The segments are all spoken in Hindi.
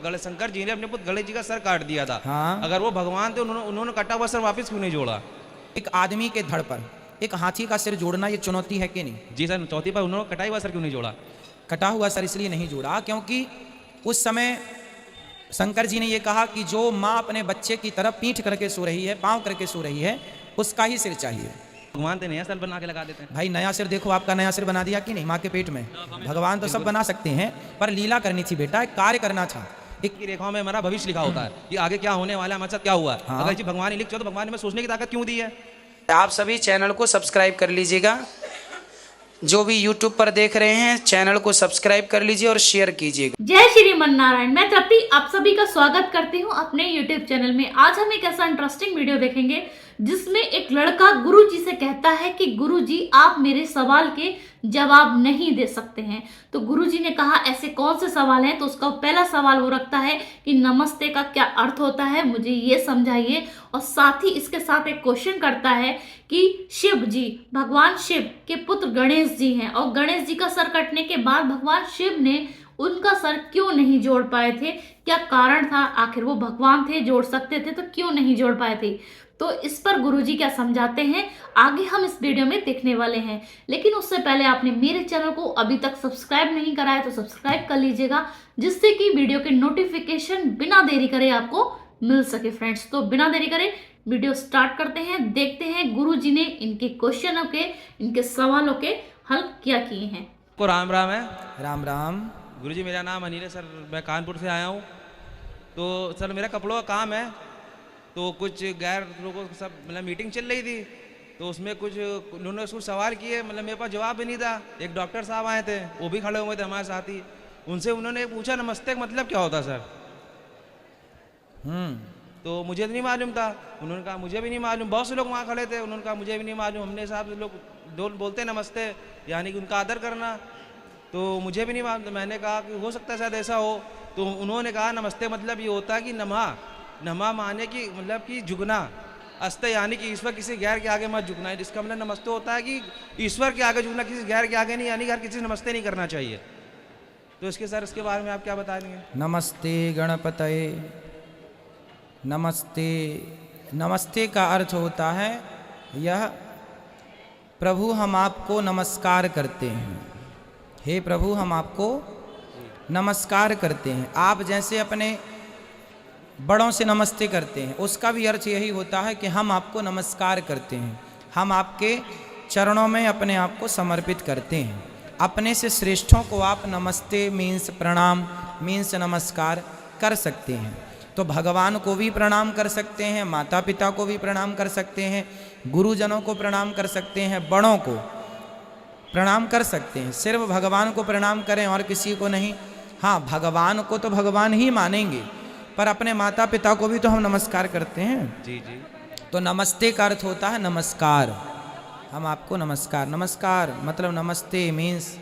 गणेश शंकर जी ने अपने पुत्र गणेश जी का सर काट दिया था। हाँ। अगर वो भगवान थे, उन्होंने कटा हुआ सर वापस क्यों नहीं जोड़ा? एक आदमी के धड़ पर एक हाथी का सिर जोड़ना ये चुनौती है कि नहीं? जी सर, चौथी पर उन्होंने कटा हुआ सर क्यों नहीं जोड़ा? कटा हुआ सर इसलिए नहीं जोड़ा क्योंकि उस समय शंकर जी ने ये कहा कि जो माँ अपने बच्चे की तरफ पीठ करके सो रही है, पाँव करके सो रही है, उसका ही सिर चाहिए। भगवान तो नया सर बना के लगा देते हैं। भाई नया सिर देखो, आपका नया सिर बना दिया कि नहीं माँ के पेट में? भगवान तो सब बना सकते हैं, पर लीला करनी थी बेटा, एक कार्य करना था। एक की रेखाओं में हमारा भविष्य लिखा होता है कि आगे क्या होने वाला है, हमारे साथ क्या हुआ। हाँ। अगर जी भगवान ने लिख तो भगवान ने हमें सोचने की ताकत क्यों दी है? आप सभी चैनल को सब्सक्राइब कर लीजिएगा। जो भी YouTube पर देख रहे हैं चैनल को सब्सक्राइब कर लीजिए और शेयर कीजिएगा। जय श्रीमन नारायण। मैं तृप्ति आप सभी का स्वागत करती हूँ अपने YouTube चैनल में। आज हम एक ऐसा इंटरेस्टिंग वीडियो देखेंगे जिसमें एक लड़का गुरु जी से कहता है कि गुरु जी आप मेरे सवाल के जवाब नहीं दे सकते हैं। तो गुरु जी ने कहा ऐसे कौन से सवाल हैं? तो उसका पहला सवाल वो रखता है कि नमस्ते का क्या अर्थ होता है, मुझे ये समझाइए। और साथ ही इसके साथ एक क्वेश्चन करता है कि शिव जी, भगवान शिव के पुत्र गणेश जी हैं और गणेश जी का सर कटने के बाद भगवान शिव ने उनका सर क्यों नहीं जोड़ पाए थे? क्या कारण था? आखिर वो भगवान थे, जोड़ सकते थे, तो क्यों नहीं जोड़ पाए थे? तो इस पर गुरुजी क्या समझाते हैं आगे हम इस वीडियो में देखने वाले हैं। लेकिन उससे पहले आपने मेरे चैनल को अभी तक सब्सक्राइब नहीं करा है तो सब्सक्राइब कर लीजिएगा, जिससे कि वीडियो के नोटिफिकेशन बिना देरी करे आपको मिल सके फ्रेंड्स। तो बिना देरी करे वीडियो स्टार्ट करते हैं, देखते हैं गुरुजी ने इनके क्वेश्चनों के, इनके सवालों के हल क्या किए हैं। को राम राम है। राम राम। गुरुजी मेरा नाम अनिल है सर, मैं कानपुर से आया हूँ। तो सर मेरा कपड़ों का काम है, तो कुछ गैर लोगों के सब मतलब मीटिंग चल रही थी, तो उसमें कुछ उन्होंने कुछ सवाल किए, मतलब मेरे पास जवाब भी नहीं था। एक डॉक्टर साहब आए थे, वो भी खड़े हुए थे हमारे साथ ही। उनसे उन्होंने पूछा नमस्ते का मतलब क्या होता सर? तो मुझे तो नहीं मालूम था। उन्होंने कहा मुझे भी नहीं मालूम। बहुत से लोग वहाँ खड़े थे, उन्होंने कहा मुझे भी नहीं मालूम। हमने साहब लोग बोलते नमस्ते यानी कि उनका आदर करना, तो मुझे भी नहीं मालूम। तो मैंने कहा कि हो सकता है शायद ऐसा हो। तो उन्होंने कहा नमस्ते मतलब ये होता है कि नमा माने कि मतलब कि झुकना, अस्ते यानी कि ईश्वर किसी गैर के आगे मत झुकना है। इसका मतलब नमस्ते होता है कि ईश्वर के आगे झुकना, किसी गैर के आगे नहीं, यानी हर किसी से नमस्ते नहीं करना चाहिए। तो इसके सर इसके बारे में आप क्या बताएंगे? नमस्ते गणपतये नमस्ते। नमस्ते का अर्थ होता है यह प्रभु हम आपको नमस्कार करते हैं। हे प्रभु हम आपको नमस्कार करते हैं। आप जैसे अपने बड़ों से नमस्ते करते हैं, उसका भी अर्थ यही होता है कि हम आपको नमस्कार करते हैं, हम आपके चरणों में अपने आप को समर्पित करते हैं। अपने से श्रेष्ठों को आप नमस्ते मीन्स प्रणाम मीन्स नमस्कार कर सकते हैं। तो भगवान को भी प्रणाम कर सकते हैं, माता पिता को भी प्रणाम कर सकते हैं, गुरुजनों को प्रणाम कर सकते हैं, बड़ों को प्रणाम कर सकते हैं। सिर्फ भगवान को प्रणाम करें और किसी को नहीं। हाँ, भगवान को तो भगवान ही मानेंगे, पर अपने माता पिता को भी तो हम नमस्कार करते हैं। जी जी। तो नमस्ते का अर्थ होता है नमस्कार। हम आपको नमस्कार, नमस्कार मतलब नमस्ते मीन्स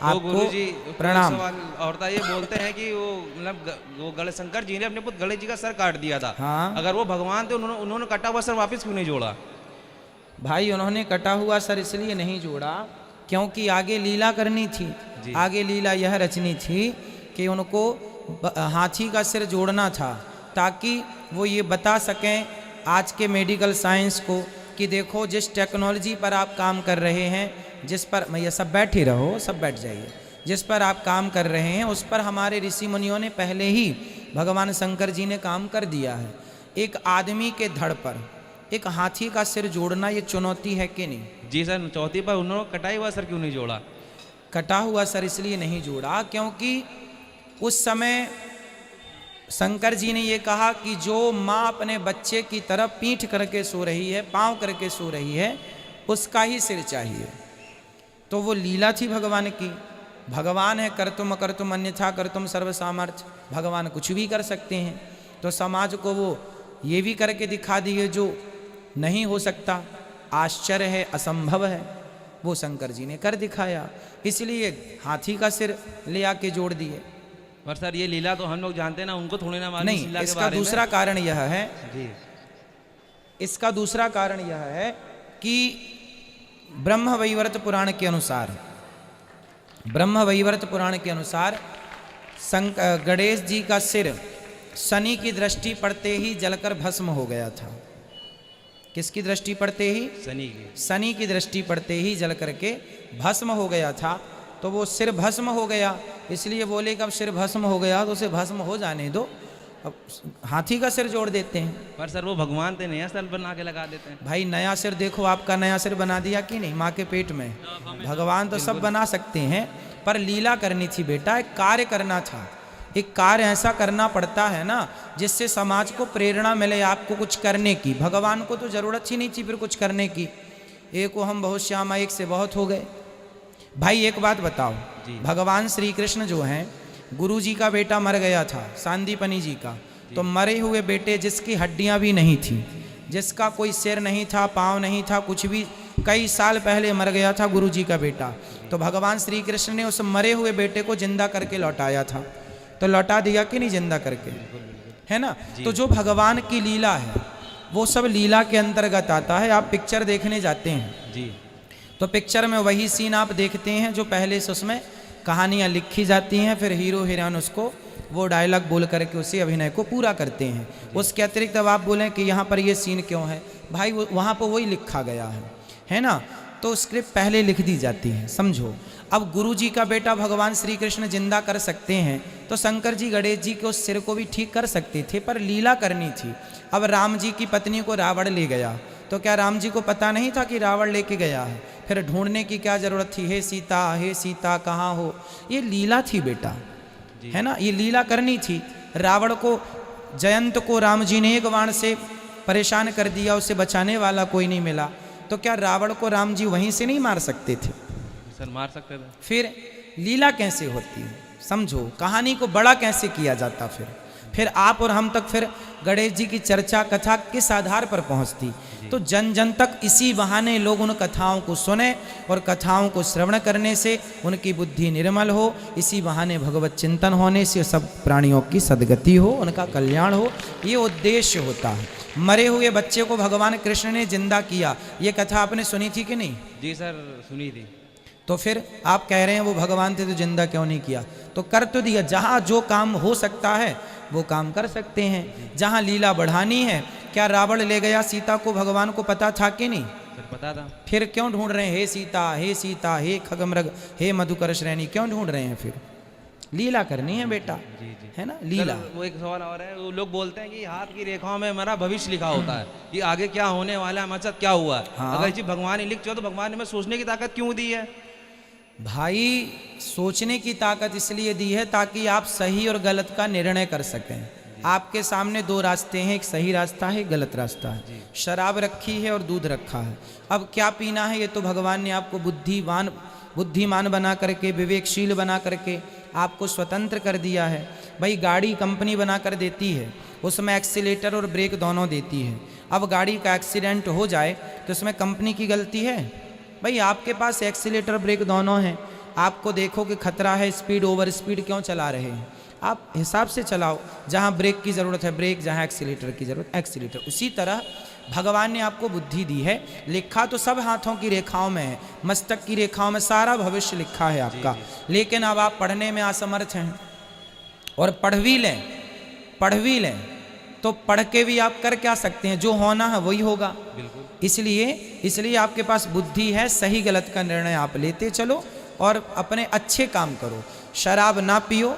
आपको प्रणाम। और ये बोलते हैं कि वो गणेश शंकर जी ने अपने पुत्र गणेश जी का सर काट दिया था। हाँ। अगर वो भगवान थे, उन्होंने कटा हुआ सर वापस क्यों नहीं जोड़ा? भाई उन्होंने कटा हुआ सर इसलिए नहीं जोड़ा क्योंकि आगे लीला करनी थी। आगे लीला यह रचनी थी कि उनको हाथी का सिर जोड़ना था, ताकि वो ये बता सकें आज के मेडिकल साइंस को कि देखो जिस टेक्नोलॉजी पर आप काम कर रहे हैं, जिस पर मैं सब बैठ ही रहो, सब बैठ जाइए, जिस पर आप काम कर रहे हैं उस पर हमारे ऋषि मुनियों ने पहले ही भगवान शंकर जी ने काम कर दिया है। एक आदमी के धड़ पर एक हाथी का सिर जोड़ना ये चुनौती है कि नहीं? जी सर, चौथी पर उन्होंने कटा हुआ सर क्यों नहीं जोड़ा? कटा हुआ सर इसलिए नहीं जोड़ा क्योंकि उस समय शंकर जी ने ये कहा कि जो माँ अपने बच्चे की तरफ पीठ करके सो रही है, पाँव करके सो रही है, उसका ही सिर चाहिए। तो वो लीला थी भगवान की। भगवान है कर्तुम अकर्तुम अन्यथा कर्तुम सर्व सामर्थ्य, भगवान कुछ भी कर सकते हैं। तो समाज को वो ये भी करके दिखा दिए जो नहीं हो सकता, आश्चर्य है, असंभव है, वो शंकर जी ने कर दिखाया। इसलिए हाथी का सिर ले आके जोड़ दिए। पर सर ये लीला तो हम लोग जानते हैं ना, उनको थोड़ी ना मालूम। नहीं, इसका दूसरा कारण यह है जी, इसका दूसरा कारण यह है कि ब्रह्मवैवर्त पुराण के अनुसार गणेश जी का सिर शनि की दृष्टि पड़ते ही जलकर भस्म हो गया था। किसकी दृष्टि पड़ते ही? शनि की दृष्टि पड़ते ही जल करके भस्म हो गया था। तो वो सिर भस्म हो गया, इसलिए बोले कि अब सिर भस्म हो गया तो उसे भस्म हो जाने दो, अब हाथी का सिर जोड़ देते हैं। पर सर वो भगवान थे, नया सिर बना के लगा देते हैं। भाई नया सिर देखो, आपका नया सिर बना दिया कि नहीं माँ के पेट में? भगवान तो सब बना सकते हैं, पर लीला करनी थी बेटा, एक कार्य करना था। एक कार्य ऐसा करना पड़ता है ना जिससे समाज को प्रेरणा मिले आपको कुछ करने की। भगवान को तो जरूरत ही नहीं थी फिर कुछ करने की। एक को हम बहुत श्यामा, एक से बहुत हो गए। भाई एक बात बताओ, भगवान श्री कृष्ण जो हैं, गुरु जी का बेटा मर गया था, सांदीपनी जी का, तो मरे हुए बेटे जिसकी हड्डियां भी नहीं थी, जिसका कोई सिर नहीं था, पाँव नहीं था, कुछ भी, कई साल पहले मर गया था गुरु जी का बेटा, तो भगवान श्री कृष्ण ने उस मरे हुए बेटे को जिंदा करके लौटाया था। तो लौटा दिया कि नहीं जिंदा करके, है ना? तो जो भगवान की लीला है वो सब लीला के अंतर्गत आता है। आप पिक्चर देखने जाते हैं जी, तो पिक्चर में वही सीन आप देखते हैं जो पहले से उसमें कहानियाँ लिखी जाती हैं, फिर हीरो हीरोइन उसको वो डायलॉग बोल करके उसी अभिनय को पूरा करते हैं। उसके अतिरिक्त अब आप बोलें कि यहाँ पर ये सीन क्यों है, भाई वहाँ पर वही लिखा गया है ना? तो स्क्रिप्ट पहले लिख दी जाती है, समझो। अब गुरु जी का बेटा भगवान श्री कृष्ण जिंदा कर सकते हैं तो शंकर जी गणेश जी के उस सिर को भी ठीक कर सकते थे, पर लीला करनी थी। अब राम जी की पत्नी को रावण ले गया, तो क्या राम जी को पता नहीं था कि रावण लेके गया है? फिर ढूंढने की क्या जरूरत थी? हे सीता कहाँ हो? ये लीला थी बेटा, है ना? ये लीला करनी थी। रावण को, जयंत को राम जी ने एक बाण से परेशान कर दिया, उसे बचाने वाला कोई नहीं मिला, तो क्या रावण को राम जी वहीं से नहीं मार सकते थे? सर मार सकते थे। फिर लीला कैसे होती है, समझो, कहानी को बड़ा कैसे किया जाता। फिर आप और हम तक फिर गणेश जी की चर्चा कथा किस आधार पर पहुंचती? तो जन जन तक इसी बहाने लोग उन कथाओं को सुने, और कथाओं को श्रवण करने से उनकी बुद्धि निर्मल हो, इसी बहाने भगवत चिंतन होने से सब प्राणियों की सद्गति हो, उनका कल्याण हो, ये उद्देश्य होता है। मरे हुए बच्चे को भगवान कृष्ण ने जिंदा किया, ये कथा आपने सुनी थी कि नहीं? जी सर सुनी थी। तो फिर आप कह रहे हैं वो भगवान थे तो जिंदा क्यों नहीं किया? तो कर तो दिया। जहाँ जो काम हो सकता है वो काम कर सकते हैं। जहाँ लीला बढ़ानी है, क्या रावण ले गया सीता को, भगवान को पता था कि नहीं? सर पता था। फिर क्यों ढूंढ रहे हैं हे सीता, हे खगमृग, हे मधुकर श्रेणी, क्यों ढूंढ रहे हैं? फिर लीला करनी है बेटा, है ना? लीला। वो एक सवाल और है, वो लोग बोलते हैं कि हाथ की रेखाओं में हमारा भविष्य लिखा होता है कि आगे क्या होने वाला है, हमारे साथ क्या हुआ है। हाँ। अगर जी भगवान ही लिख चुका तो भगवान ने हमें सोचने की ताकत क्यों दी है? भाई सोचने की ताकत इसलिए दी है ताकि आप सही और गलत का निर्णय कर सकें। आपके सामने दो रास्ते हैं, एक सही रास्ता है, एक गलत रास्ता है। शराब रखी है और दूध रखा है, अब क्या पीना है ये तो भगवान ने आपको बुद्धिमान बना करके, विवेकशील बना करके आपको स्वतंत्र कर दिया है। भाई गाड़ी कंपनी बना कर देती है, उसमें एक्सीलेटर और ब्रेक दोनों देती है। अब गाड़ी का एक्सीडेंट हो जाए तो उसमें कंपनी की गलती है? भाई आपके पास एक्सीलेटर ब्रेक दोनों हैं, आपको देखो कि खतरा है, स्पीड ओवर स्पीड क्यों चला रहे हैं? आप हिसाब से चलाओ, जहाँ ब्रेक की ज़रूरत है ब्रेक, जहाँ एक्सीलेटर की ज़रूरत एक्सीलेटर। उसी तरह भगवान ने आपको बुद्धि दी है। लिखा तो सब हाथों की रेखाओं में है, मस्तक की रेखाओं में सारा भविष्य लिखा है आपका। लेकिन अब आप पढ़ने में असमर्थ हैं, और पढ़ भी लें तो पढ़ के भी आप कर क्या सकते हैं? जो होना है वही होगा। इसलिए आपके पास बुद्धि है, सही गलत का निर्णय आप लेते चलो और अपने अच्छे काम करो। शराब ना पियो,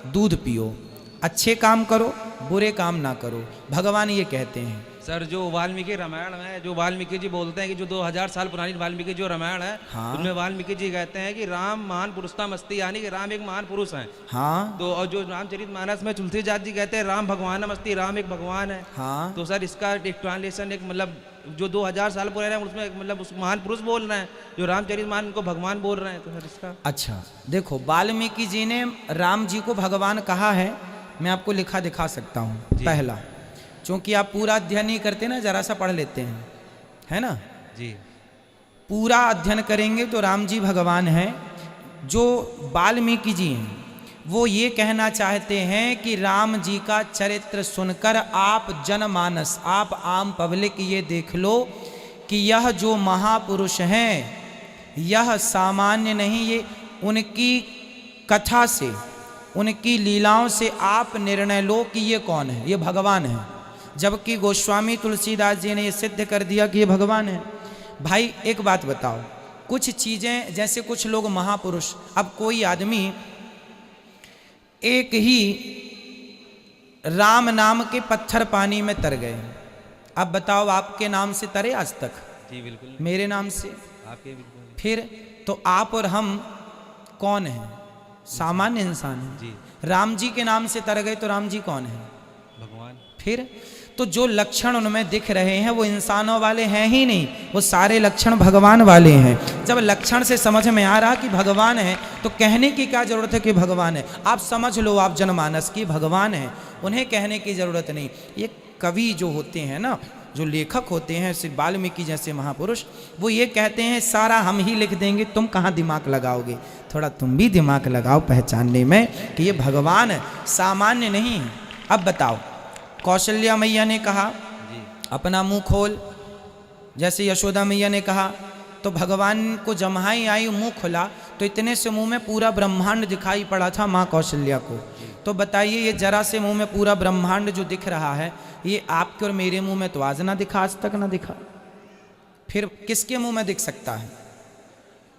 दूध पियो, अच्छे काम करो, बुरे काम ना करो, भगवान ये कहते हैं। सर जो वाल्मीकि रामायण है, जो वाल्मीकि जी बोलते हैं कि जो 2000 साल पुरानी वाल्मीकि जो रामायण है, हाँ। उनमें वाल्मीकि जी कहते हैं कि राम महान पुरुषता मस्ती, यानी कि राम एक महान पुरुष हैं। हाँ। तो और जो रामचरितमानस में तुलसीदास जी कहते हैं राम भगवान मस्ती, राम एक भगवान है। हाँ। तो सर इसका एक ट्रांसलेशन, एक मतलब जो 2000 साल पुराना है उसमें मतलब उस महान पुरुष बोल रहे हैं, जो रामचरितमानस को भगवान बोल रहे हैं। तो सर इसका अच्छा देखो, वाल्मीकि जी ने राम जी को भगवान कहा है, मैं आपको लिखा दिखा सकता हूँ। पहला, क्योंकि आप पूरा अध्ययन नहीं करते ना, जरा सा पढ़ लेते हैं, है ना जी। पूरा अध्ययन करेंगे तो राम जी भगवान हैं। जो वाल्मीकि जी हैं वो ये कहना चाहते हैं कि राम जी का चरित्र सुनकर आप जनमानस, आप आम पब्लिक ये देख लो कि यह जो महापुरुष हैं यह सामान्य नहीं, ये उनकी कथा से, उनकी लीलाओं से आप निर्णय लो कि ये कौन है, ये भगवान है। जबकि गोस्वामी तुलसीदास जी ने ये सिद्ध कर दिया कि ये भगवान है। भाई एक बात बताओ, कुछ चीज़ें जैसे कुछ लोग महापुरुष, अब कोई आदमी एक ही राम नाम के पत्थर पानी में तर गए, अब बताओ आपके नाम से तरे आज तक? जी बिल्कुल, मेरे नाम से। आपके बिल्कुल। फिर तो आप और हम कौन हैं? सामान्य इंसान हैं। जी, राम जी के नाम से तर गए तो राम जी कौन है? भगवान। फिर तो जो लक्षण उनमें दिख रहे हैं वो इंसानों वाले हैं ही नहीं, वो सारे लक्षण भगवान वाले हैं। जब लक्षण से समझ में आ रहा कि भगवान है तो कहने की क्या जरूरत है कि भगवान है? आप समझ लो, आप जनमानस की भगवान है, उन्हें कहने की जरूरत नहीं। ये कवि जो होते हैं ना, जो लेखक होते हैं, श्री वाल्मीकि जैसे महापुरुष, वो ये कहते हैं सारा हम ही लिख देंगे, तुम कहाँ दिमाग लगाओगे? थोड़ा तुम भी दिमाग लगाओ पहचानने में कि ये भगवान है, सामान्य नहीं है। अब बताओ, कौशल्या मैया ने कहा जी, अपना मुंह खोल, जैसे यशोदा मैया ने कहा, तो भगवान को जम्हाई आई, मुंह खुला तो इतने से मुंह में पूरा ब्रह्मांड दिखाई पड़ा था माँ कौशल्या को। तो बताइए, ये जरा से मुंह में पूरा ब्रह्मांड जो दिख रहा है, ये आपके और मेरे मुंह में तो आज ना दिखा, आज तक ना दिखा, फिर किसके मुंह में दिख सकता है?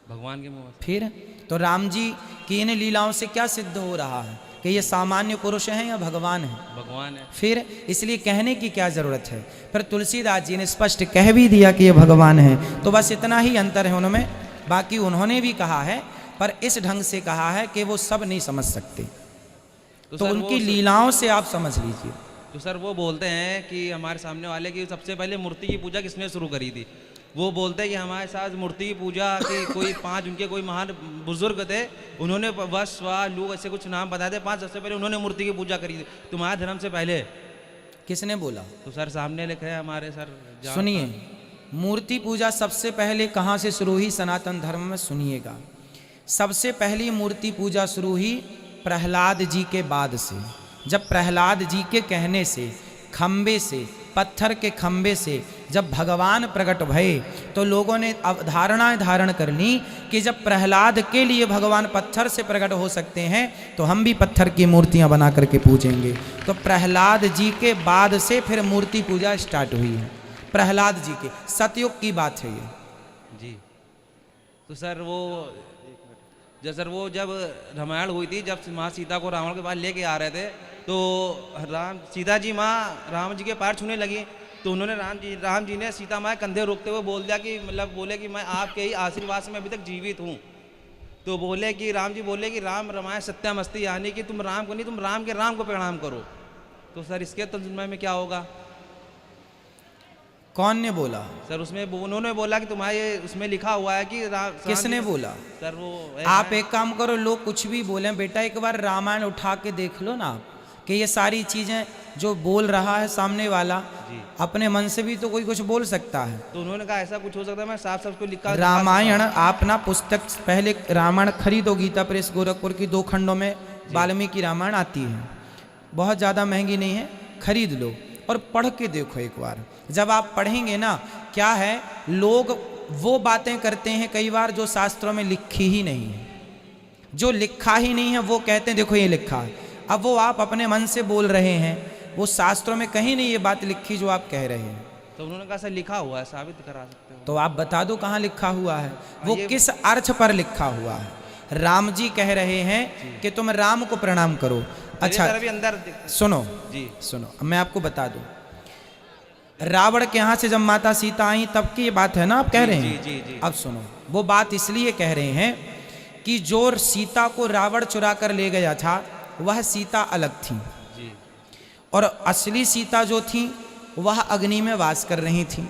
भगवान के मुंह में। फिर तो राम जी की इन लीलाओं से क्या सिद्ध हो रहा है कि ये सामान्य पुरुष हैं या भगवान हैं? भगवान है। फिर इसलिए कहने की क्या जरूरत है? फिर तुलसीदास जी ने स्पष्ट कह भी दिया कि ये भगवान है, तो बस इतना ही अंतर है उनमें। बाकी उन्होंने भी कहा है, पर इस ढंग से कहा है कि वो सब नहीं समझ सकते, तो सर उनकी वो- लीलाओं से आप समझ लीजिए। तो सर वो बोलते हैं कि हमारे सामने वाले की सबसे पहले मूर्ति की पूजा किसने शुरू करी थी? वो बोलते हैं कि हमारे साथ मूर्ति की पूजा की कोई 5 उनके कोई महान बुजुर्ग थे, उन्होंने वश वा लू ऐसे कुछ नाम बताए थे, 5 सबसे पहले उन्होंने मूर्ति की पूजा करी थी तुम्हारे धर्म से पहले। किसने बोला? तो सर सामने लिखे है हमारे सर। सुनिए, मूर्ति पूजा सबसे पहले कहाँ से शुरू हुई सनातन धर्म में? सुनिएगा, सबसे पहली मूर्ति पूजा शुरू हुई प्रहलाद जी के बाद से। जब प्रहलाद जी के कहने से, खम्बे से, पत्थर के खम्बे से जब भगवान प्रकट भये, तो लोगों ने अवधारणाएं धारण कर ली कि जब प्रहलाद के लिए भगवान पत्थर से प्रकट हो सकते हैं तो हम भी पत्थर की मूर्तियां बना करके पूजेंगे। तो प्रहलाद जी के बाद से फिर मूर्ति पूजा स्टार्ट हुई है, प्रहलाद जी के, सतयुग की बात है ये। जी, तो सर वो जब रामायण हुई थी, जब माँ सीता को रावण के पास लेके आ रहे थे, तो सीता जी माँ राम जी के पैर छूने लगी, तो उन्होंने राम जी ने सीता माँ कंधे रोकते हुए बोल दिया कि मतलब बोले कि मैं आपके ही आशीर्वाद से मैं अभी तक जीवित हूँ। तो बोले कि राम जी बोले कि राम रमाय सत्यमस्ति, यानी कि तुम राम को नहीं, तुम राम के राम को प्रणाम करो। तो सर इसके तर्जुमे में क्या होगा? कौन ने बोला? सर उसमें उन्होंने बोला कि तुम्हारे उसमें लिखा हुआ है कि किसने बोला? सर वो आप एक काम करो, लोग कुछ भी बोले, बेटा एक बार रामायण उठा के देख लो ना, कि ये सारी चीजें जो बोल रहा है सामने वाला, अपने मन से भी तो कोई कुछ बोल सकता है। तो उन्होंने कहा ऐसा कुछ हो सकता है, मैं साफ साफ को लिखा। रामायण आप ना पुस्तक पहले रामायण खरीदो, गीता प्रेस गोरखपुर की 2 खंडों में वाल्मीकि रामायण आती है, बहुत ज़्यादा महंगी नहीं है, खरीद लो और पढ़ के देखो एक बार। जब आप पढ़ेंगे ना, क्या है, लोग वो बातें करते हैं कई बार जो शास्त्रों में लिखी ही नहीं है, जो लिखा ही नहीं है वो कहते हैं देखो ये लिखा है। अब वो आप अपने मन से बोल रहे हैं, वो शास्त्रों में कहीं नहीं ये बात लिखी जो आप कह रहे हैं। तो उन्होंने कहा सर लिखा हुआ है, साबित करा सकते हो। तो आप बता दो कहाँ लिखा हुआ है, वो किस अर्थ पर लिखा हुआ है। राम जी कह रहे हैं कि तुम राम को प्रणाम करो। अच्छा अभी अंदर सुनो जी, सुनो, मैं आपको बता दूं, रावण के यहाँ से जब माता सीता आई तब की ये बात है ना, आप कह रहे हैं। जी, जी। अब सुनो, वो बात इसलिए कह रहे हैं कि जो सीता को रावण चुरा कर ले गया था वह सीता अलग थी, जी, और असली सीता जो थी वह अग्नि में वास कर रही थी।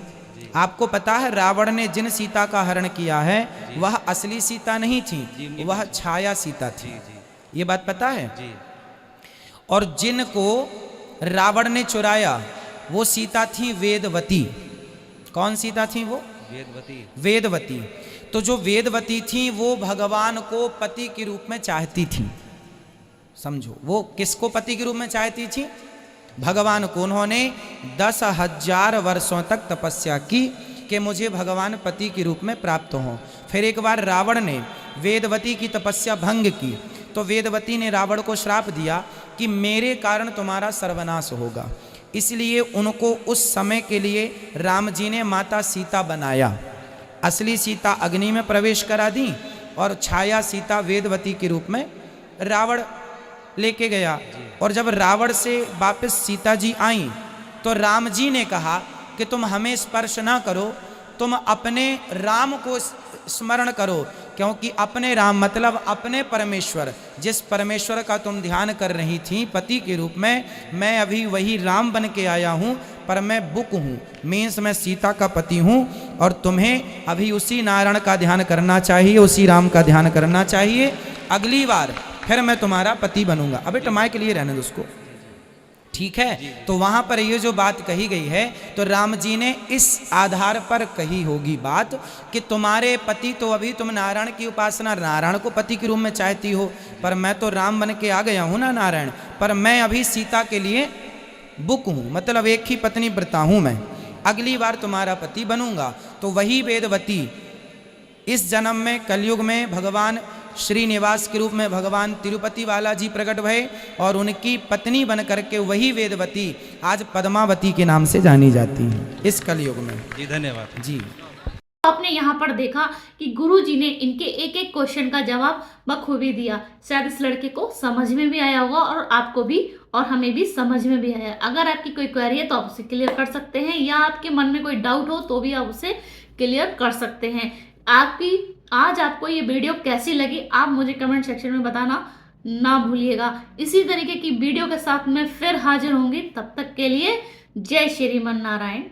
आपको पता है रावण ने जिन सीता का हरण किया है वह असली सीता नहीं थी, वह छाया सीता थी। ये बात पता है? जी। और जिनको रावण ने चुराया वो सीता थी वेदवती। कौन सीता थी वो? वेदवती। वेदवती। तो जो वेदवती थी वो भगवान को पति के रूप में चाहती थी। समझो, वो किसको पति के रूप में चाहती थी? भगवान को। उन्होंने 10,000 वर्षों तक तपस्या की कि मुझे भगवान पति के रूप में प्राप्त हों। फिर एक बार रावण ने वेदवती की तपस्या भंग की तो वेदवती ने रावण को श्राप दिया कि मेरे कारण तुम्हारा सर्वनाश होगा। इसलिए उनको उस समय के लिए राम जी ने माता सीता बनाया। असली सीता अग्नि में प्रवेश करा दी और छाया सीता वेदवती के रूप में रावण लेके गया। और जब रावण से वापस सीता जी आई तो राम जी ने कहा कि तुम हमें स्पर्श ना करो, तुम अपने राम को स्मरण करो, क्योंकि अपने राम मतलब अपने परमेश्वर, जिस परमेश्वर का तुम ध्यान कर रही थी पति के रूप में, मैं अभी वही राम बन के आया हूँ, पर मैं बुक हूँ, मीन्स मैं सीता का पति हूँ, और तुम्हें अभी उसी नारायण का ध्यान करना चाहिए, उसी राम का ध्यान करना चाहिए। अगली बार फिर मैं तुम्हारा पति बनूंगा। अबे टमाई के लिए रहने दो उसको, ठीक है। तो वहां पर ये जो बात कही गई है तो राम जी ने इस आधार पर कही होगी बात कि तुम्हारे पति तो अभी तुम नारायण की उपासना, नारायण को पति के रूप में चाहती हो, पर मैं तो राम बन के आ गया हूं ना नारायण, पर मैं अभी सीता के लिए बुक हूं, मतलब एक ही पत्नी व्रता हूं मैं, अगली बार तुम्हारा पति बनूंगा। तो वही वेदवती इस जन्म में कलयुग में भगवान श्रीनिवास के रूप में भगवान तिरुपति बालाजी प्रकट भये और उनकी पत्नी बन करके वही वेदवती आज पद्मावती के नाम से जानी जाती है इस कलयुग में। जी धन्यवाद जी। आपने यहाँ पर देखा कि गुरुजी ने इनके एक एक क्वेश्चन का जवाब बखूबी दिया। शायद इस लड़के को समझ में भी आया होगा और आपको भी और हमें भी समझ में भी आया। अगर आपकी कोई क्वेरी है तो आप उसे क्लियर कर सकते हैं, या आपके मन में कोई डाउट हो तो भी आप उसे क्लियर कर सकते हैं। आज आपको ये वीडियो कैसी लगी आप मुझे कमेंट सेक्शन में बताना ना भूलिएगा। इसी तरीके की वीडियो के साथ मैं फिर हाजिर होंगी, तब तक के लिए जय श्रीमन नारायण।